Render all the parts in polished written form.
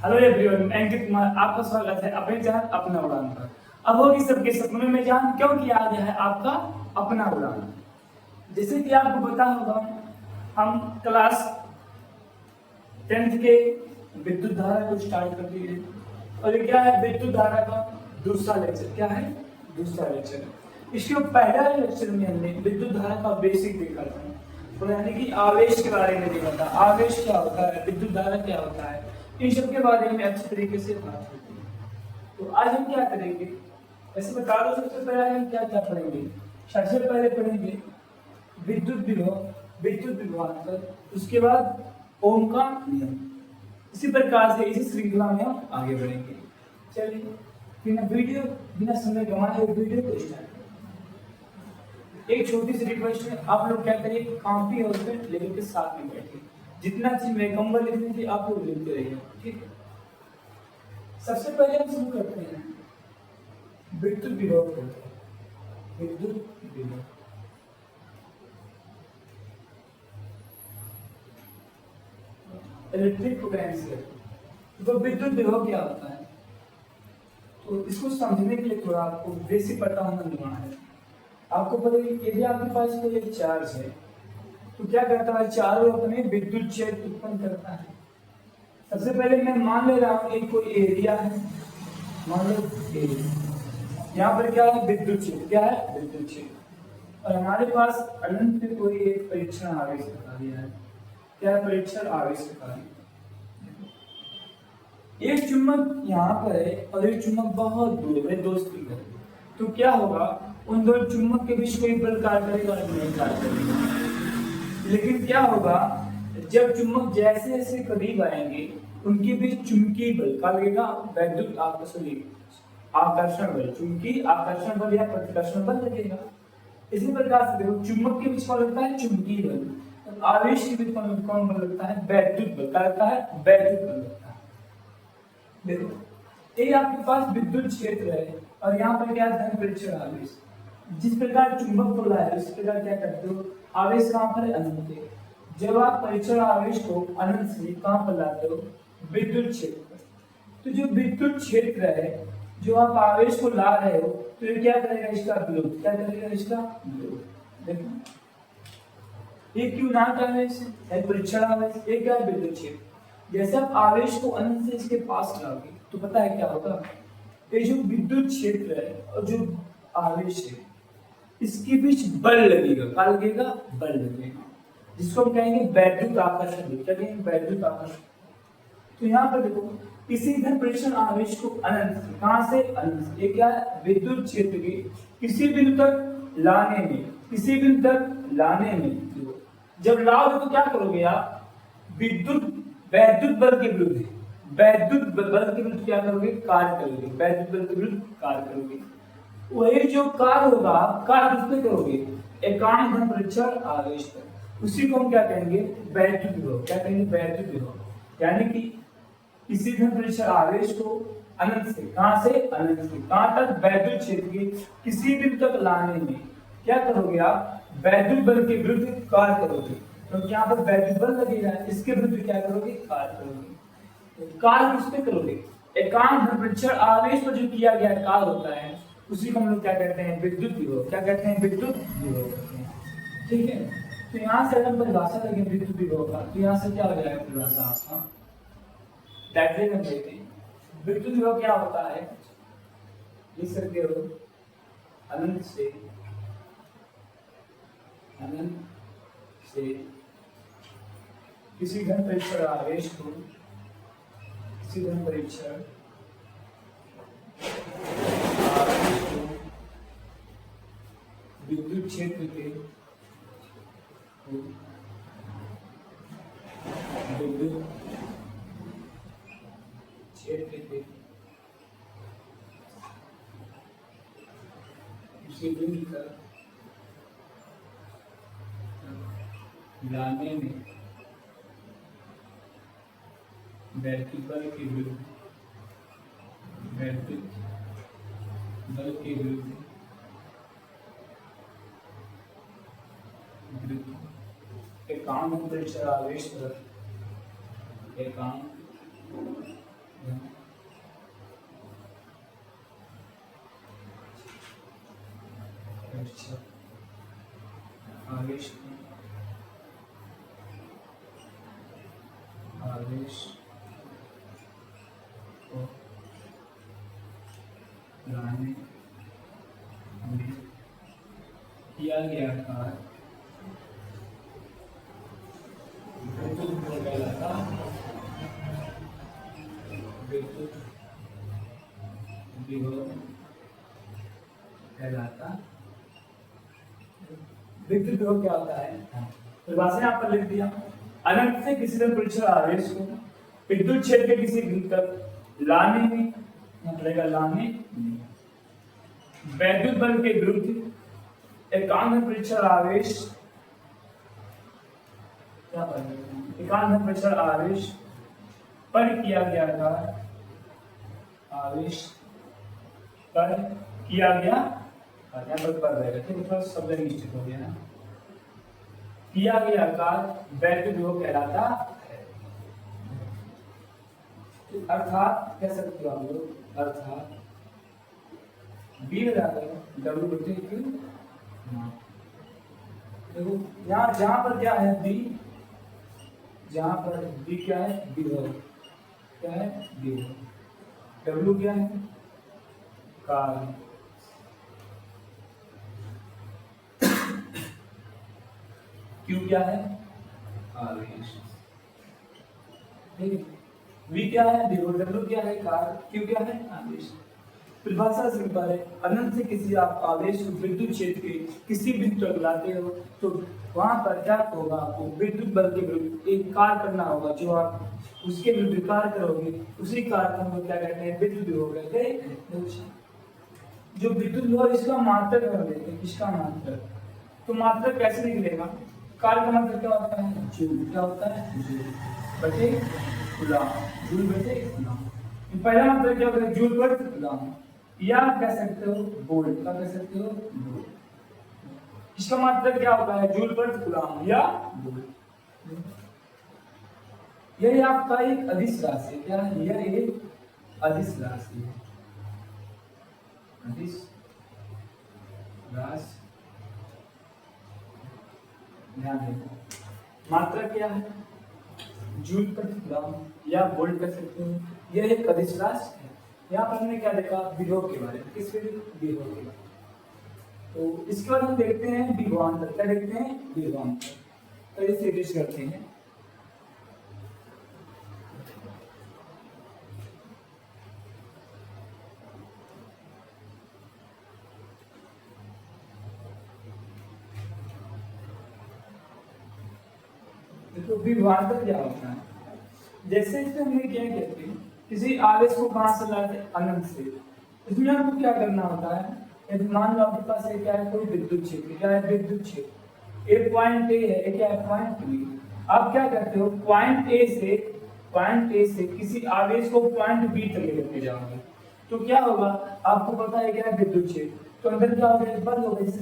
Hello everyone, मैं अंकित कुमार, आपका स्वागत है अपने चैनल अपना उड़ान पर। अब होगी सबके सपनों में जान, क्यों किया गया है आपका अपना उड़ान। जैसे कि आपको पता होगा, हम क्लास 10th के विद्युत धारा को स्टार्ट कर दिए और ये क्या है, विद्युत धारा का दूसरा लेक्चर। क्या है? दूसरा लेक्चर। इसके पहला लेक्चर में हमने विद्युत धारा का बेसिक देखा था, तो यानी कि आवेश के बारे में देखा था। आवेश क्या होता है, विद्युत धारा क्या होता है, इन सब के बारे में अच्छी तरीके से बात करते हैं। तो आज हम क्या करेंगे, ऐसे बता दो। सबसे पहले हम क्या क्या पढ़ेंगे? सबसे पहले पढ़ेंगे विद्युत विभवांतर, उसके बाद ओम का नियम। इसी प्रकार से इसी श्रृंखला में हम आगे बढ़ेंगे। चलिए बिना समय गंवाए वीडियो को स्टार्ट करें। एक छोटी सी रिक्वेस्ट है, आप लोग क्या करिए, कॉपी और पेन लेकर के साथ में बैठिए। जितना चीज मैं कहूंगा लिखने की आप लोग लिखते रहिए, ठीक है? सबसे पहले हम शुरू करते हैं विद्युत विभव को। विद्युत विभव, इलेक्ट्रिक पोटेंशियल। तो विद्युत विभव क्या होता है, तो इसको समझने के लिए थोड़ा आपको बेसिक पता होना जरूरी है। आपको पता है, यदि आपके पास कोई एक चार्ज है तो क्या करता है, चार्ज अपने विद्युत क्षेत्र उत्पन्न करता है। सबसे पहले मैं मान ले रहा हूँ एक कोई एरिया है, मान लो एरिया, यहाँ पर क्या है, विद्युत क्षेत्र। क्या है? विद्युत क्षेत्र। और हमारे पास अनंत पे कोई एक परीक्षण आवेश रखा दिया है। क्या है? परीक्षण आवेश रखा है। एक चुंबक यहाँ पर है और एक चुंबक बहुत दूर है, दोस्ती है। तो क्या होगा, उन दो चुंबक के बीच कोई बल कार्य करेगा? नहीं कार्य करेगा। लेकिन क्या होगा, जब चुंबक जैसे जैसे करीब आएंगे उनके बीच चुंबकीय बल का लगेगा, वैद्युत आकर्षण बल, चुंबकीय आकर्षण बल या प्रतिकर्षण बल लगेगा। इसी प्रकार से देखो, चुंबक के बीच कौन लगता है? चुंबकीय बल। आवेश के बीच कौन बल लगता है? वैद्युत बल। क्या लगता है? वैद्युत बल लगता है। देखो, ये आपके पास विद्युत क्षेत्र है और यहाँ पर क्या है, परीक्षण आवेश। जिस प्रकार चुंबक को लाए उस प्रकार क्या करते हो, आवेश कहाँ पर है? अनंत है। जब आप परीक्षण आवेश को अनंत से कहाँ पर लाते हो? विद्युत क्षेत्र पर। तो जो विद्युत क्षेत्र है, जो आप आवेश को ला रहे हो, तो ये क्या करेगा? इसका विरोध। क्या करेगा? इसका विरोध। देखो, ये क्यों ना आवेश है, परीक्षण आवेश। ये क्या है? विद्युत क्षेत्र। जैसे आप आवेश को अनंत से इसके पास लाओगे तो पता है क्या होगा, ये जो विद्युत क्षेत्र है और जो आवेश है, इसके बीच बल लगेगा। क्या लगेगा? बल लगेगा, जिसको हम कहेंगे वैद्युत आकर्षण। क्या कहेंगे? वैद्युत आकर्षण। तो यहाँ पर देखो, किसी भी परीक्षण आवेश को अनंत, कहां से? अनंत से। ये क्या है? विद्युत क्षेत्र के किसी बिंदु तक लाने में, किसी बिंदु तक लाने में, जब लाओगे तो क्या करोगे आप? वैद्युत बल के विरुद्ध, वैद्युत बल के विरुद्ध क्या करोगे? कार्य करोगे। वैद्युत बल के विरुद्ध कार्य करोगे। वही जो कार्य होगा, कार्य किस पे करोगे? एकांक धन परीक्षण आवेश पर। उसी को हम क्या कहेंगे? वैद्युत विभव। क्या कहेंगे? वैद्युत विभव। यानी कि किसी धन परीक्षण आवेश को अनंत से, कहां से? अनंत से कहां तक? वैद्युत क्षेत्र के किसी बिंदु तक लाने में क्या करोगे आप? वैद्युत बल के विरुद्ध कार्य करोगे। तो यहाँ पर वैद्युत बल लगेगा, इसके विरुद्ध क्या करोगे? कार्य करोगे। तो कार्य किस पे करोगे? एकांक धन परीक्षण आवेश पर जो किया गया कार्य होता है, उसी को हम लोग क्या कहते हैं? विद्युत विभव। क्या कहते हैं? विद्युत विभव कहते हैं। ठीक है, तो यहाँ से अगर परिभाषा लगे विद्युत विभव का, तो यहाँ से क्या हो जाएगा परिभाषा आपका? डायग्राम हम देखते हैं। विद्युत विभव क्या होता है, लिख सकते हो, अनंत से किसी धन परीक्षण आवेश को, किसी धन परीक्षण आवेश को विद्युत क्षेत्र के, विद्युत क्षेत्र के किसी बिंदु तक लाने में वैद्युत बल के विरुद्ध, वैद्युत बल के विरुद्ध एकांक परीक्षण आवेश पर, एकांक आवेश आवेश को लाने में किया गया कार्य विद्युत कहलाता विद्युत विभव कहलाता। विद्युत विभव क्या होता है? परिभाषा यहाँ पर लिख दिया। अनंत से किसी ने परीक्षण आवेश को विद्युत क्षेत्र के किसी बिंदु तक लाने में पड़ेगा लाने वैद्युत बल के विरुद्ध एकांक परीक्षण आवेश क्या पढ़ेगा? एकांक परीक्षण आवेश पर किया गया था आवेश पर किया गया यहाँ पर रहेगा ठीक है। थोड़ा शब्द निश्चित हो गया ना। किया गया कार्य वैद्युत विभव कहलाता है। अर्थात कह सकते हो आप लोग अर्थात बी बराबर डब्ल्यू बटे क्यू। देखो यहाँ जहां पर क्या है बी, जहां पर बी क्या है विभव, क्या है विभव, डब्ल्यू क्या है कार्य, क्यू क्या है आवेश, ठीक है। वी क्या है विभव, डब्ल्यू क्या है कार्य, क्यू क्या है आवेश। परिभाषा सिंपल है। अनंत से किसी आप आवेश विद्युत क्षेत्र के किसी बिंदु तक लाते हो तो वहां पर क्या होगा? आपको विद्युत बल के विरुद्ध एक कार्य करना होगा। जो आप उसके विरुद्ध कार्य करोगे उसी कार्य को हम लोग क्या कहते हैं? विद्युत विभव कहते हैं। जो विद्युत विभव इसका मात्रक कर देते हैं। किसका मात्रक? तो मात्रक कैसे निकलेगा? कार्य का मात्रक क्या होता है? जूल। क्या होता है? जूल बटे कूलम। जूल बटे कूलम। पहला मात्रक क्या होता है? जूल पर कूलम, या कह सकते हो वोल्ट। क्या कह सकते हो? वोल्ट। इसका मात्रक क्या होता है? जूल पर कूलम या वोल्ट। यह आपका एक अदिश राशि है। क्या है? यह एक अदिश राशि है। अदिश राशि ध्यान देखो। मात्रक क्या है? जूल पर कूलम या वोल्ट कह सकते हो। यह एक अदिश राशि है। यहाँ पर हमने क्या देखा? विभव के बारे में। किस विभव के बारे में? तो इसके बाद हम देखते हैं विभवांतर। क्या देखते हैं? विभवांतर। तो इसे डिश करते हैं। तो विभवांतर क्या होता है? जैसे इसमें हमने क्या कहते हैं? किसी आवेश को कहां से लाते? अनंत से। इसमें आपको क्या करना होता है? यदि मान लो आपके पास क्या है? कोई विद्युत क्षेत्र। क्या है? विद्युत क्षेत्र। एक पॉइंट ए है, क्या है? Point B. आप क्या करते हो? पॉइंट ए से किसी आवेश को पॉइंट बी तक लेके जाओगे तो क्या होगा? आपको पता है क्या है? विद्युत क्षेत्र। तो अंदर क्या होगा? बल होगा जिसे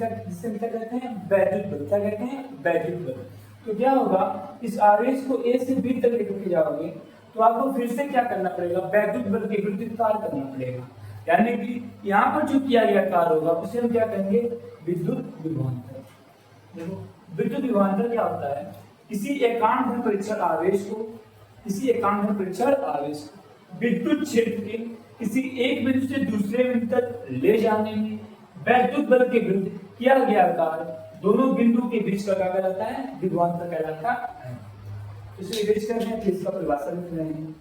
क्या कहते हैं? वैद्युत बल। क्या कहते हैं? वैद्युत बल। तो क्या होगा? इस आवेश को ए से बी तक लेकर जाओगे तो आपको फिर से क्या करना पड़ेगा? वैद्युत बल के विरुद्ध कार्य करना पड़ेगा। यानी कि यहाँ पर जो किया गया कार्य होगा उसे हम क्या कहेंगे? विद्युत विभवांतर। देखो विद्युत विभवांतर क्या होता है? किसी एकांक धन परीक्षण आवेश को विद्युत क्षेत्र के किसी एक बिंदु से दूसरे बिंदु तक ले जाने में वैद्युत बल के विरुद्ध किया गया कार्य दोनों बिंदु के बीच का क्या कहलाता है? विभवांतर कहलाता है। इसे रिवाइज करते हैं, इसका परिभाषा लिख रहे हैं।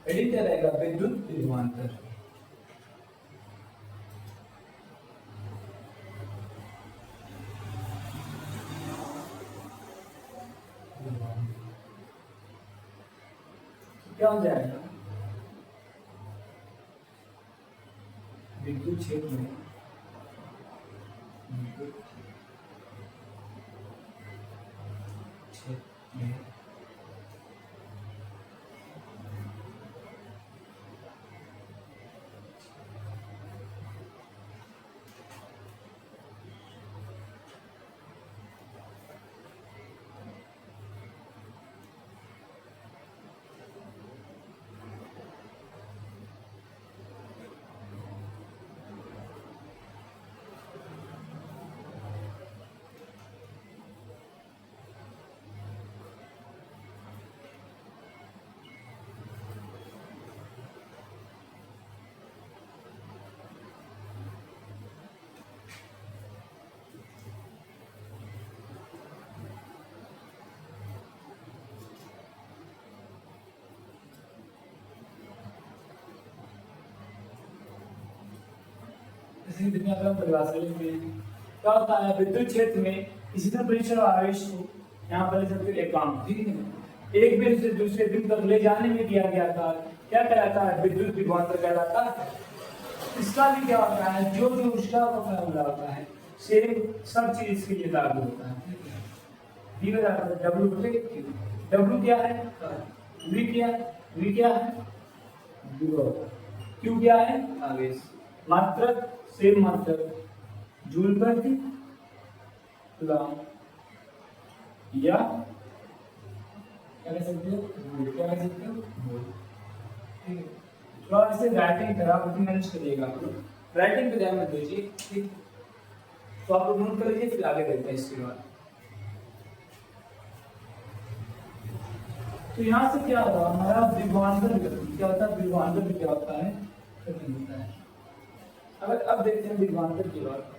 एडिट क्या रहेगा? विद्युत विभवांतर। क्या हो जाएगा? विद्युत क्षेत्र में इसकी दुनिया का हम परिभाषा लिखते हैं। क्या होता है विद्युत क्षेत्र में किसी तरह परीक्षण आवेश को यहाँ पर लिख सकते हैं एकांक, ठीक है, एक बिंदु से दूसरे बिंदु तक ले जाने में दिया गया था, क्या कहलाता है विद्युत विभवांतर कहलाता है। इसका भी क्या होता है जो जो उसका फॉर्मूला होता है सेम सब चीज इसके लिए लागू होता है। डब्ल्यू क्या है, वी क्या है विभव, क्यू क्या है आवेश, मात्रक सेम मात्रक, जूल प्रति कूलम या क्या कह सकते हो, क्या कह सकते हो, ठीक है। थोड़ा ऐसे राइटिंग करा मैनेज करिएगा, राइटिंग पे ध्यान मत दीजिए, ठीक। तो आप लोग नोट कर लीजिए, फिर आगे देखते हैं इसके बाद। तो यहाँ से क्या होगा हमारा विभवांतर, क्या होता है विभवांतर क्या होता है, होता है। अगर अब देखते हैं विभवांतर की बात,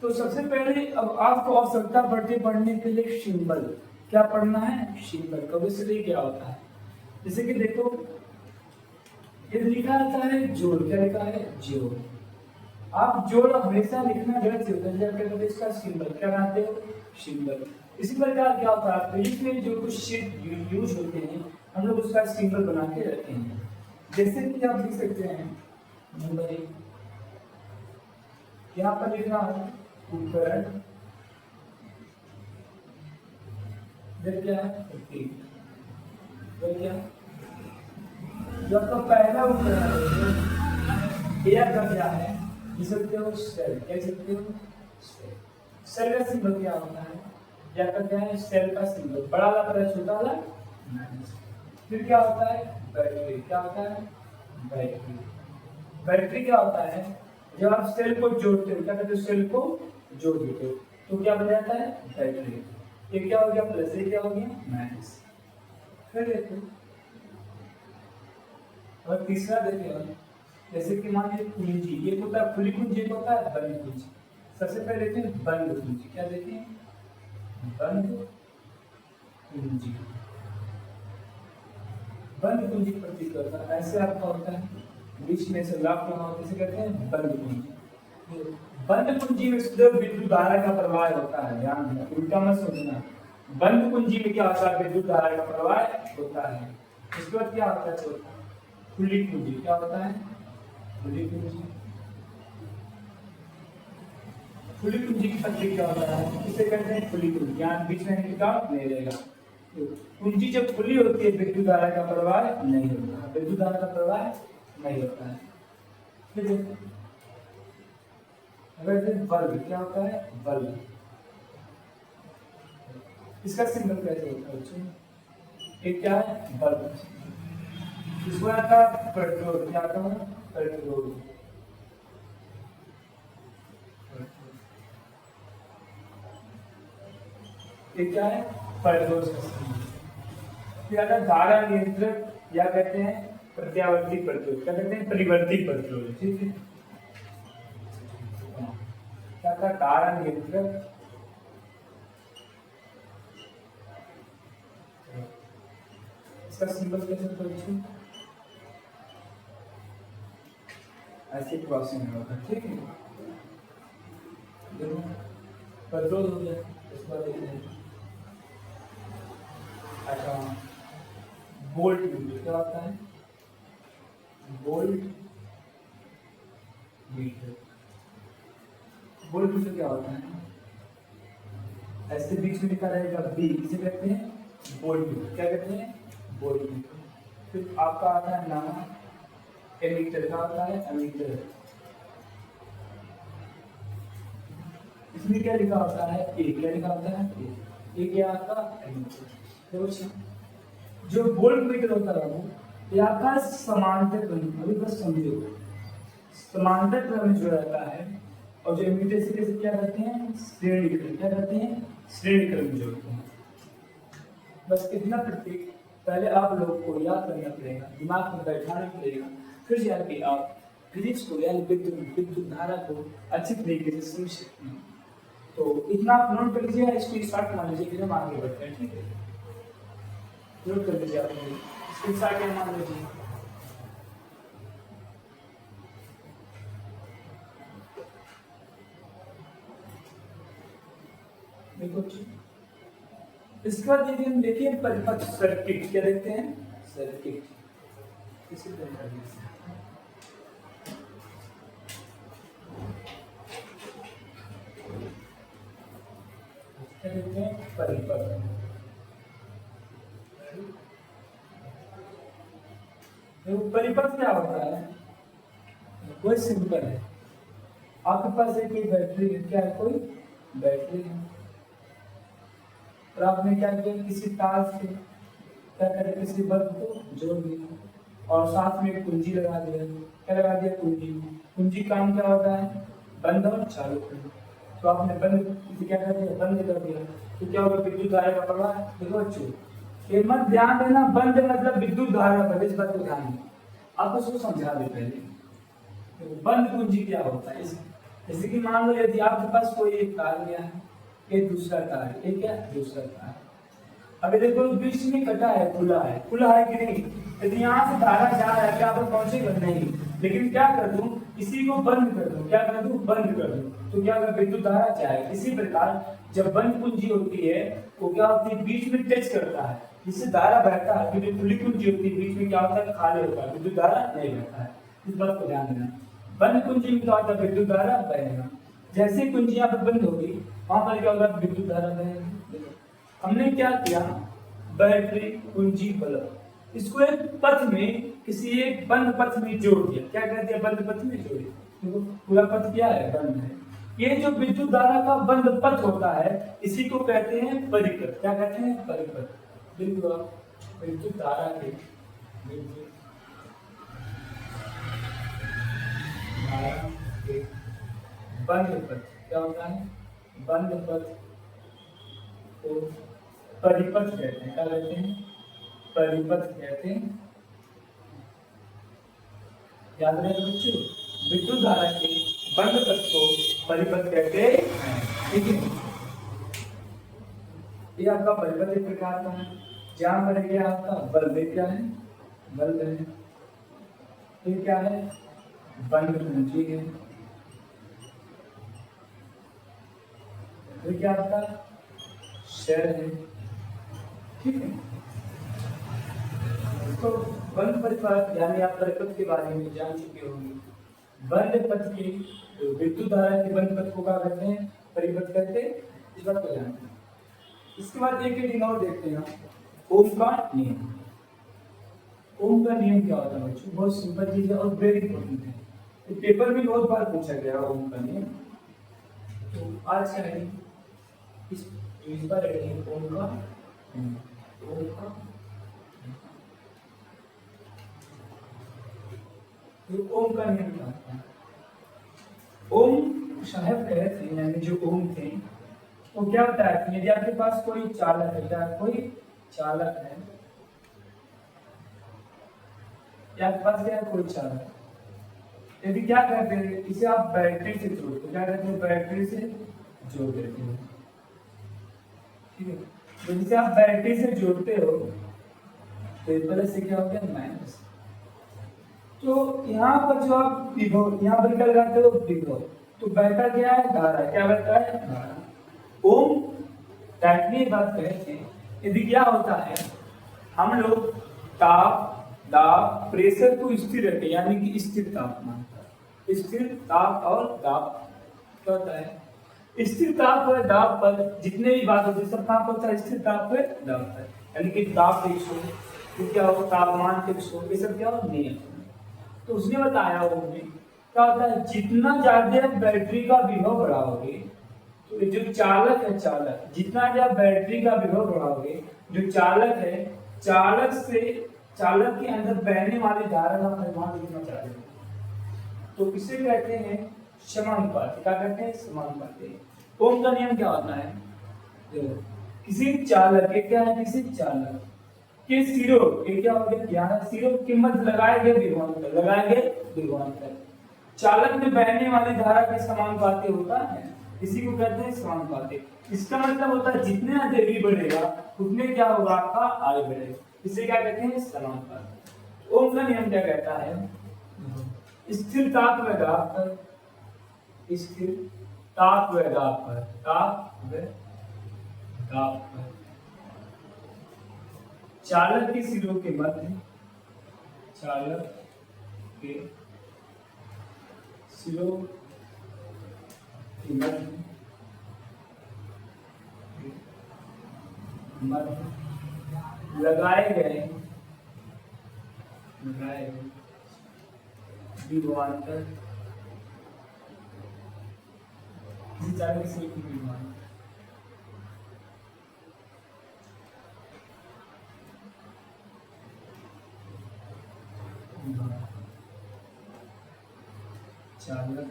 तो सबसे पहले अब आपको आवश्यकता पड़ती है पढ़ने के लिए सिंबल, क्या पढ़ना है सिंबल, कभी से क्या होता है। जैसे कि देखो ये लिखा रहता है जोड़, क्या लिखा है जोड़, आप जोड़ हमेशा लिखना गलत से होता है, जब कहते हैं इसका सिंबल क्या बनाते हो सिंबल। इसी प्रकार क्या होता है फिजिक्स में जो कुछ शीट यूज होते हैं हम लोग उसका सिंबल बना के रखते हैं। जैसे कि आप लिख सकते हैं नंबर 1, यहाँ पर लिखना है उपकरण, फिर क्या है प्रतीक, फिर क्या जो आपका पहला उपकरण है एयर का क्या है लिख सकते हो सेल, कह सकते हो सेल। सेल का सिंबल क्या होता है, या का क्या है सेल का सिंबल, बड़ा वाला प्लस छोटा वाला माइनस। फिर क्या होता है बैटरी, क्या होता है बैटरी, बैटरी क्या होता है जब आप सेल को जोड़ते हो, क्या कहते हो सेल को जोड़ देते हो तो क्या बन जाता है बैटरी। ये क्या हो गया प्लस, ये क्या हो गया माइनस। फिर देखो और तीसरा देखिए, जैसे कि मान लीजिए कुंजी, ये होता है खुली कुंजी, होता है बंद कुंजी। सबसे पहले देखते हैं बंद कुंजी, क्या देखिए बंद कुंजी, बंद कुंजी प्रतीक करता है, ऐसे आपका होता है बीच में से लाभ होना होता है, इसे कहते हैं बंद कुंजी। बंद कुंजी में शुद्ध विद्युत धारा का प्रवाह होता है, ध्यान देना उल्टा मत सोचना। बंद कुंजी में क्या होता है विद्युत धारा का प्रवाह होता है। उसके बाद क्या होता है खुली कुंजी, क्या होता है खुली कुंजी, खुली कुंजी की प्रतीक क्या होता है इसे कहते हैं खुली कुंजी, यहाँ बीच में नहीं रहेगा। कुंजी जब खुली होती है विद्युत धारा का प्रवाह नहीं होता, विद्युत धारा का प्रवाह नहीं होता है। फिर अगर बल्ब, क्या होता है बल्ब, इसका सिंबल कैसे होता है बच्चों, एक क्या है बल्ब, इसको आता पेट्रोल, क्या आता है पेट्रोल, ये क्या है पेट्रोल का सिंबल। फिर आता धारा नियंत्रक या कहते हैं प्रत्यावर्ती प्रतिरोध, क्या कहते हैं परिवर्ती प्रतिरोध, ठीक है। क्या था धारा नियंत्रक, इसका सिंबल कैसे बच्चों ऐसे क्रॉसिंग होगा, ठीक है। देखो प्रतिरोध हो गया, इस बार देखते हैं अच्छा वोल्ट मीटर, क्या होता है वोल्ट मीटर, वोल्ट मीटर क्या होता है ऐसे बीच में लिखा रहेगा बी, इसे कहते हैं वोल्ट मीटर, क्या कहते हैं वोल्ट मीटर। फिर आपका आता है नाम एमीटर, क्या होता है एमीटर, इसमें क्या लिखा होता है ए, क्या लिखा होता है ए क्या आपका एमीटर। जो वोल्ट मीटर होता है वो ये आपका समांतर क्रम, अभी बस समझो समांतर क्रम में जो रहता है, और जो एमीटर से कैसे क्या करते हैं श्रेणी क्रम, क्या करते हैं श्रेणी क्रम में जोड़ते हैं। बस इतना प्रतीक पहले आप लोग को याद करना पड़ेगा, दिमाग में बैठाना पड़ेगा, फिर जाके आप फिजिक्स को यानी विद्युत धारा को अच्छी तरीके से समझ सकते हैं। तो इतना आप नोट कर लीजिए, इसको स्टार्ट मान लीजिए, फिर हम आगे बढ़ते हैं, ठीक है। नोट कर लीजिए आप लोग, इसके साथ क्या मान लीजिए देखो इसके बाद यदि हम देखिए परिपथ सर्किट, क्या देखते हैं सर्किट, इसी तरह क्या देखते हैं परिपथ। परिपथ क्या होता है, कोई सिंपल है, आपके पास एक बैटरी है, क्या है कोई बैटरी है, और आपने क्या किया किसी तार से क्या करे किसी बल्ब को जोड़ दिया और साथ में एक कुंजी लगा दिया, क्या लगा दिया कुंजी काम क्या होता है बंद और चालू करना, तो आपने बंद क्या कर दिया बंद कर दिया, तो क्या होगा विद्युत धारा का प्रवाह। देखो बच्चों ये मत ध्यान देना बंद मतलब विद्युत धारा पर, इस बात को ध्यान देना, आपको उसको समझा दे पहले बंद कुंजी क्या होता है। जैसे कि मान लो यदि आपके पास कोई एक तार गया है, एक दूसरा तार, एक क्या दूसरा तार, अभी देखो बीच में कटा है, खुला है कि नहीं, यदि यहाँ से धारा जा रहा है क्या पर पहुंचेगा नहीं, लेकिन क्या कर दूं इसी को बंद कर दूं, क्या कर दूं बंद कर दूं, तो क्या होगा विद्युत धारा जाएगी। इसी प्रकार जब बंद कुंजी होती है वो क्या होती है बीच में टच करता है, जिससे धारा बहता है, क्योंकि खुली कुंजी होती है बीच में क्या होता है खाली होता है, विद्युत धारा नहीं बहता है, इस बात को ध्यान देना। बंद कुंजी में क्या होता है विद्युत धारा बहेगा, जैसे ही कुंजी यहाँ पर बंद होगी वहां पर क्या होगा विद्युत धारा बहेगी। हमने क्या किया बैटरी कुंजी बल्ब इसको एक पथ में किसी एक बंद पथ में जोड़ दिया, क्या कर दिया बंद पथ में जोड़ दिया, देखो पूरा पथ क्या है बंद है। ये जो विद्युत धारा का बंद पथ होता है इसी को कहते हैं परिपथ, क्या कहते हैं परिपथ। विद्युत धारा के बंद पथ क्या होता है बंद पथ को परिपथ कहते हैं, क्या कहते हैं परिपथ कहते हैं। याद रहे बच्चों विद्युत धारा के बंद पथ को परिपथ कहते हैं, ठीक है। ये आपका परिपथ एक प्रकार का है, जहां पर गया आपका बल्ब क्या है बल्ब है, ये क्या है बंद कुंजी है, ये क्या आपका शेर है, ठीक है। तो बंद परिपथ यानी आप परिपथ के बारे में जान चुके होंगे। बंद पथ के विद्युत धारा के बंद पथ को क्या कहते हैं परिपथ कहते हैं, इस बात को जानते हैं। इसके बाद एक दिन और देखते हैं ओम का नियम। ओम का नियम क्या होता है बच्चों, बहुत सिंपल चीज है और वेरी इंपॉर्टेंट है, तो पेपर में बहुत बार पूछा गया ओम का नियम। तो आज का है इस बार ओम का तो ओम का नियम क्या होता है। ओम साहब कह रहे थे यानी जो ओम थे वो क्या होता है यदि आपके पास कोई चालक है, क्या कोई चालक है या आपके पास क्या है कोई चालक, यदि क्या करते हैं इसे आप बैटरी से जोड़ते हो, क्या कहते हैं बैटरी से जोड़ देते हो, ठीक है। तो जिसे आप बैटरी से जोड़ते हो तो प्लस से क्या हो गया माइनस, तो यहाँ पर जो आप विभव यहाँ पर क्या लगाते हो विभव, तो बहता क्या है धारा, क्या बहता है धारा। ओम डायरेक्टली बात करें थे यदि क्या होता है हम लोग ताप दाब प्रेशर को स्थिर रखते यानी कि स्थिर तापमान, स्थिर ताप और दाब क्या होता है स्थिर ताप और दाब पर जितने भी बात होती है सब कहाँ होता है स्थिर ताप पर दाब पर, यानी कि ताप 100 तो क्या हो तापमान 100 ये सब क्या हो नियम। तो उसने बताया वो भी क्या होता है जितना ज्यादा बैटरी का विभव बढ़ाओगे तो जो चालक है चालक जितना ज्यादा बैटरी का विभव बढ़ाओगे जो चालक है चालक से चालक के अंदर बहने वाली धारा का परिमाण कितना चालक है, तो इसे कहते हैं समानुपाती, क्या कहते हैं समानुपाती। ओम का नियम क्या होता है किसी चालक के क्या है किसी चालक के सिरों के क्या हो गया ज्ञान सिरों की मध्य लगाए गए विभवांतर चालक में बहने वाली धारा के समानुपाती होता है, इसी को कहते हैं समानुपाती। इसका मतलब होता है जितने अधिक V बढ़ेगा उतने क्या होगा आपका I बढ़ेगा, इसे क्या कहते हैं समानुपाती। ओम का नियम क्या कहता है स्थिर ताप व दाब पर स्थिर ताप व दाब पर ताप व दाब पर चालक के सिरों के मध्य, चालक के सिरों के मध्य लगाए गए विभवांतर, किसी चालक के सिरों की विभवांतर चालक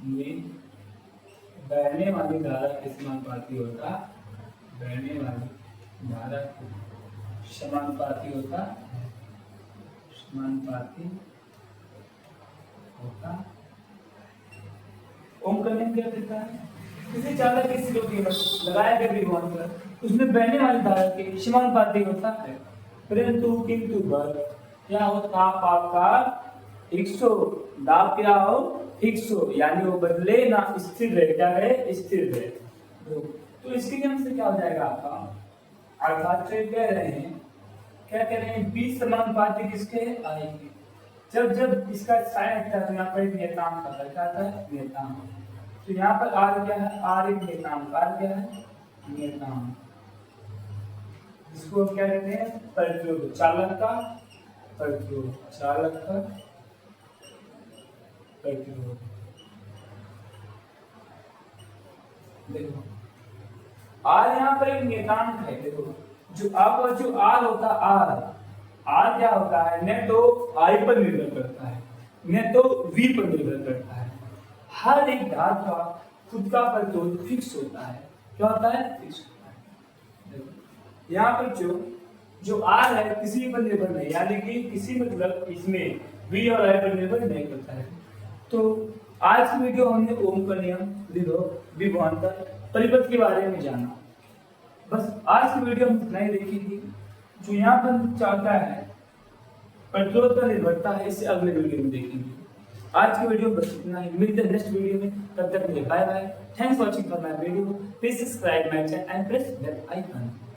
में बहने वाली धारा के समानुपाती होता, बहने वाली धारा के समानुपाती होता, समानुपाती होता। ओम का नियम क्या कहता है? किसी चालक के सिरों के मध्य लगाए गए विभवांतर उसमें बहने वाली धारा के समानुपाती होता है, परंतु किंतु बल क्या हो, ताप आपका 100, दाब क्या हो 100, यानी वो बदले ना, स्थिर रहे। क्या है? स्थिर रहे। तो इसके नियम से क्या हो जाएगा आपका, अर्थात कह रहे हैं, क्या कह रहे हैं, 20 समानुपाती किसके आएंगे। जब जब इसका साइन आता है तो यहाँ पर नियतांक आता है। क्या आता है? नियतांक। तो यहाँ पर आर क्या है? आर एक नियतांक। आर क्या है? नियतांक। इसको क्या कहते हैं? प्रतिरोध। चालक का प्रतिरोध, चालक का प्रतिरोध। देखो आर यहाँ पर एक नियतांक है। देखो जो आपका जो आर होता, आर क्या होता है, न तो आई पर निर्भर करता है न तो वी पर निर्भर करता है। हर एक धार का खुद का प्रतिरोध फिक्स होता है। क्या होता है? फिक्स होता है। देखो यहाँ पर जो आर है किसी पर निर्भर नहीं, यानी कि किसी मतलब इसमें वी और आई पर निर्भर नहीं करता है। तो आज की वीडियो हमने ओम का नियम, विभवांतर, परिपथ के बारे में जाना। बस आज की वीडियो हम इतना ही देखेंगे। जो यहाँ पर चाहता है प्रतिरोध पर निर्भरता है, इसे अगले वीडियो में देखेंगे। आज की वीडियो बस इतना ही, मिलते हैं नेक्स्ट वीडियो में। तब तक के लिए bye bye. Thanks for watching for my video. Please subscribe my channel and press bell icon.